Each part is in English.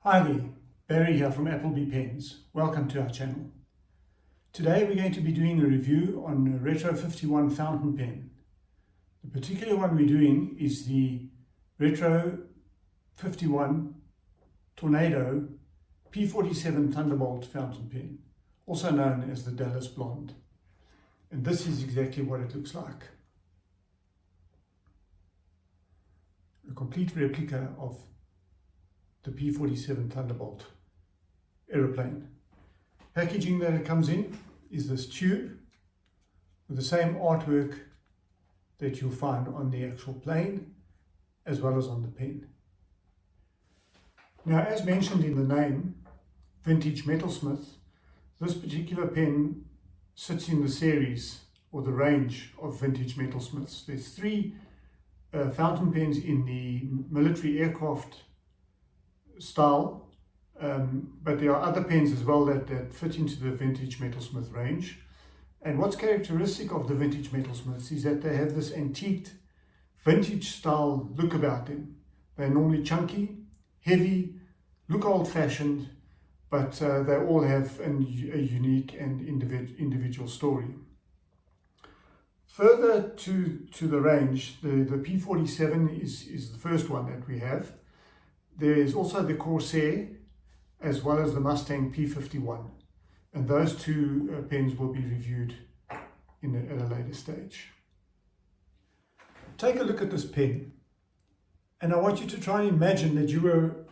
Hi there, Barry here from Appleby Pens. Welcome to our channel. Today we're going to be doing a review on a Retro 51 fountain pen. The particular one we're doing is the Retro 51 Tornado P47 Thunderbolt fountain pen, also known as the Dallas Blonde. And this is exactly what it looks like. A complete replica of the P47 Thunderbolt aeroplane. Packaging that it comes in is this tube with the same artwork that you'll find on the actual plane as well as on the pen. Now, as mentioned in the name, Vintage Metalsmith, this particular pen sits in the series or the range of Vintage Metalsmiths. There's three fountain pens in the military aircraft style, but there are other pens as well that fit into the Vintage Metalsmith range. And what's characteristic of the Vintage Metalsmiths is that they have this antiqued vintage style look about them. They're normally chunky, heavy, look old-fashioned, but they all have a unique and individual story. Further to the range, the P47 is the first one that we have. There is also the Corsair as well as the Mustang P51, and those two pens will be reviewed at a later stage. Take a look at this pen, and I want you to try and imagine that you were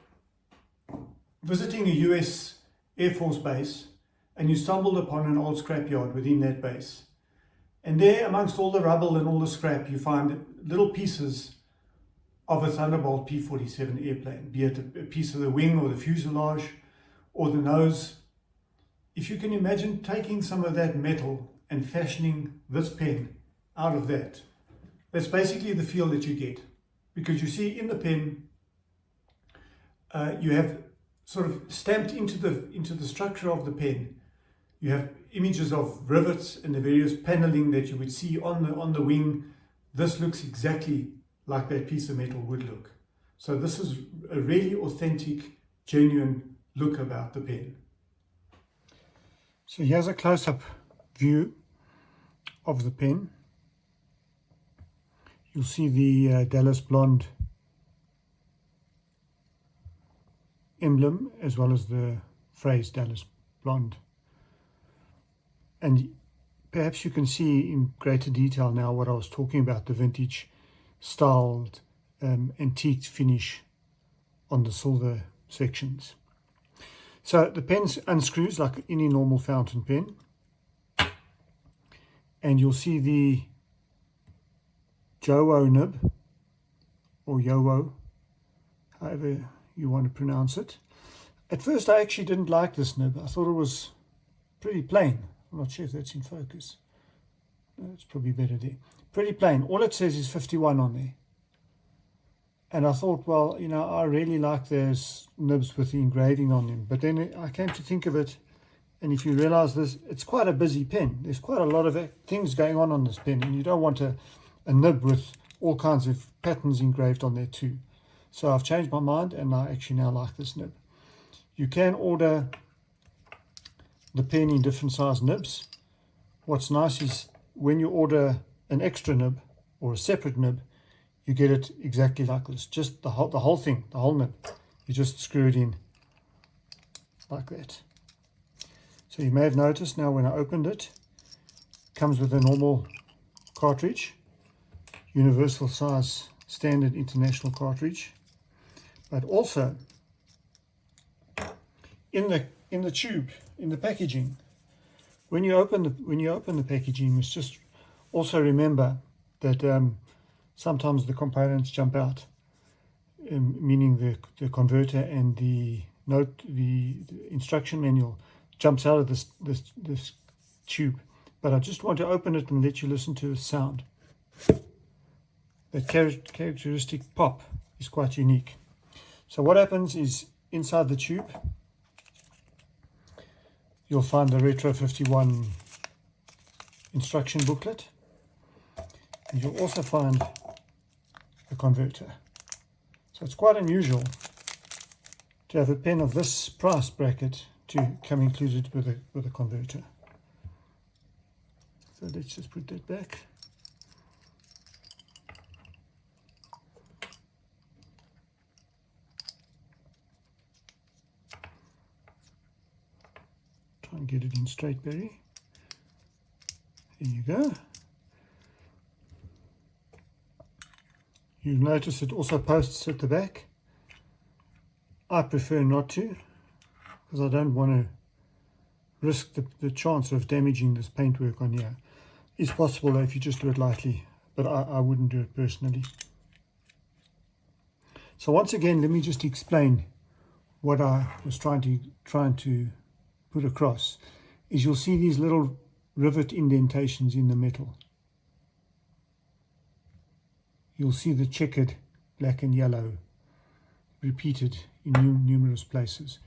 visiting a US Air Force base and you stumbled upon an old scrapyard within that base. And there, amongst all the rubble and all the scrap, you find little pieces of a Thunderbolt P47 airplane, be it a piece of the wing or the fuselage or the nose. If you can imagine taking some of that metal and fashioning this pen out of that, that's basically the feel that you get. Because you see in the pen, you have sort of stamped into the structure of the pen, you have images of rivets and the various paneling that you would see on the wing. This looks exactly like that piece of metal would look. So this is a really authentic, genuine look about the pen. So here's a close-up view of the pen. You'll see the Dallas Blonde emblem as well as the phrase Dallas Blonde. And perhaps you can see in greater detail now what I was talking about, the vintage styled antique finish on the silver sections. So the pen unscrews like any normal fountain pen, and you'll see the Jowo nib, or Yowo, however you want to pronounce it. At first I actually didn't like this nib. I thought it was pretty plain. I'm not sure if that's in focus. No, it's probably better there. Pretty plain. All it says is 51 on there. And I thought, well, you know, I really like those nibs with the engraving on them. But then I came to think of it, and if you realize this, it's quite a busy pen. There's quite a lot of things going on this pen, and you don't want a nib with all kinds of patterns engraved on there too. So I've changed my mind, and I actually now like this nib. You can order the pen in different size nibs. What's nice is when you order an extra nib or a separate nib, you get it exactly like this, just the whole thing, the whole nib. You just screw it in like that. So you may have noticed now when I opened it, it comes with a normal cartridge, universal size, standard international cartridge, but also in the tube, in the packaging, when you open the packaging, you must just also remember that sometimes the components jump out, meaning the converter and the instruction manual jumps out of this tube. But I just want to open it and let you listen to the sound. That characteristic pop is quite unique. So what happens is inside the tube, you'll find the Retro 51 instruction booklet, and you'll also find the converter. So it's quite unusual to have a pen of this price bracket to come included with a converter. So let's just put that back. Try and get it in straight, Barry. There you go. You'll notice it also posts at the back. I prefer not to, because I don't want to risk the chance of damaging this paintwork on here. It's possible though if you just do it lightly, but I wouldn't do it personally. So once again, let me just explain what I was trying to put across. Is you'll see these little rivet indentations in the metal. You'll see the checkered black and yellow repeated in numerous places.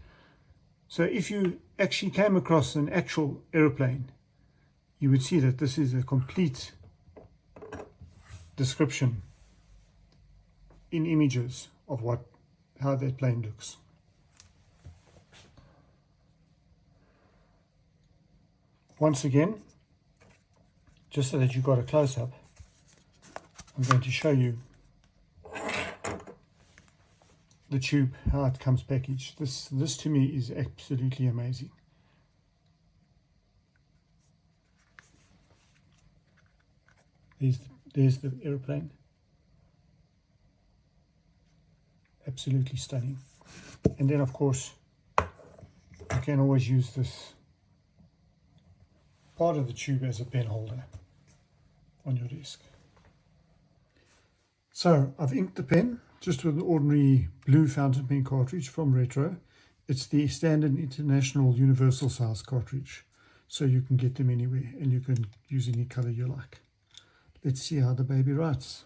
So if you actually came across an actual aeroplane, you would see that this is a complete description in images of how that plane looks. Once again, just so that you've got a close-up, I'm going to show you the tube, how it comes packaged. This to me is absolutely amazing. There's the aeroplane. Absolutely stunning. And then of course you can always use this part of the tube as a pen holder on your desk. So I've inked the pen just with an ordinary blue fountain pen cartridge from Retro. It's the standard international universal size cartridge, so you can get them anywhere and you can use any color you like. Let's see how the baby writes.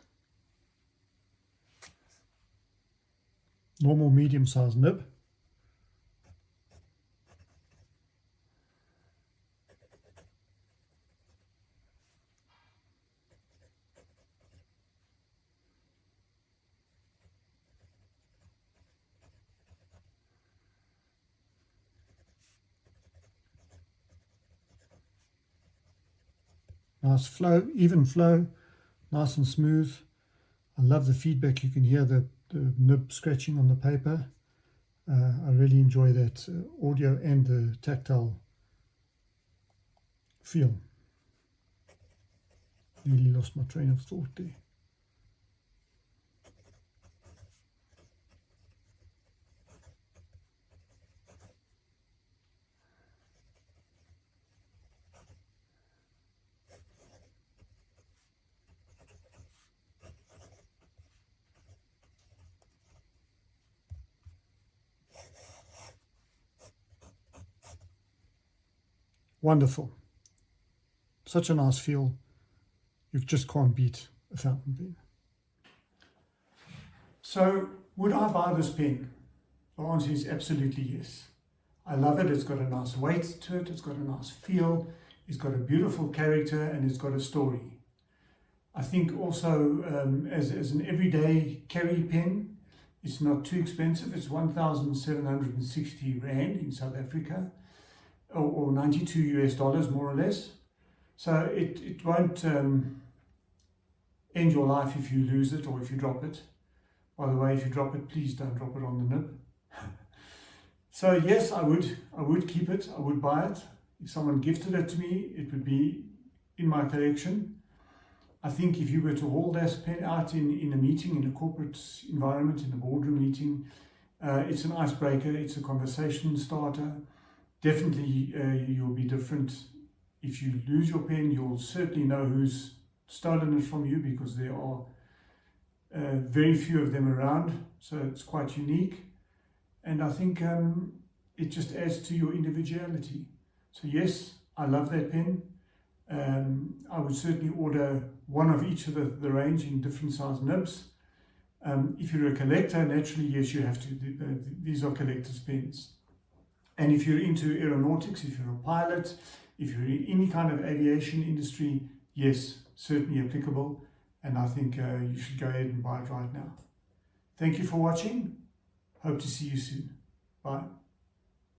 Normal medium size nib. Nice flow, even flow, nice and smooth. I love the feedback. You can hear the nib scratching on the paper. I really enjoy that audio and the tactile feel. Nearly lost my train of thought there. Wonderful. Such a nice feel. You just can't beat a fountain pen. So, would I buy this pen? The answer is absolutely yes. I love it. It's got a nice weight to it. It's got a nice feel. It's got a beautiful character and it's got a story. I think also as an everyday carry pen, it's not too expensive. It's 1,760 Rand in South Africa. Or $92 US more or less. So it won't end your life if you lose it or if you drop it. By the way, if you drop it, please don't drop it on the nib. So yes, I would keep it. I would buy it. If someone gifted it to me, it would be in my collection. I think if you were to hold this pen out in a meeting, in a corporate environment, in a boardroom meeting, it's an icebreaker. It's a conversation starter. Definitely you'll be different. If you lose your pen, you'll certainly know who's stolen it from you, because there are very few of them around, so it's quite unique. And I think it just adds to your individuality. So yes, I love that pen. I would certainly order one of each of the range in different size nibs. If you're a collector, naturally, yes, you have to. These are collector's pens. And if you're into aeronautics, if you're a pilot, if you're in any kind of aviation industry, yes, certainly applicable. And I think you should go ahead and buy it right now. Thank you for watching. Hope to see you soon. Bye.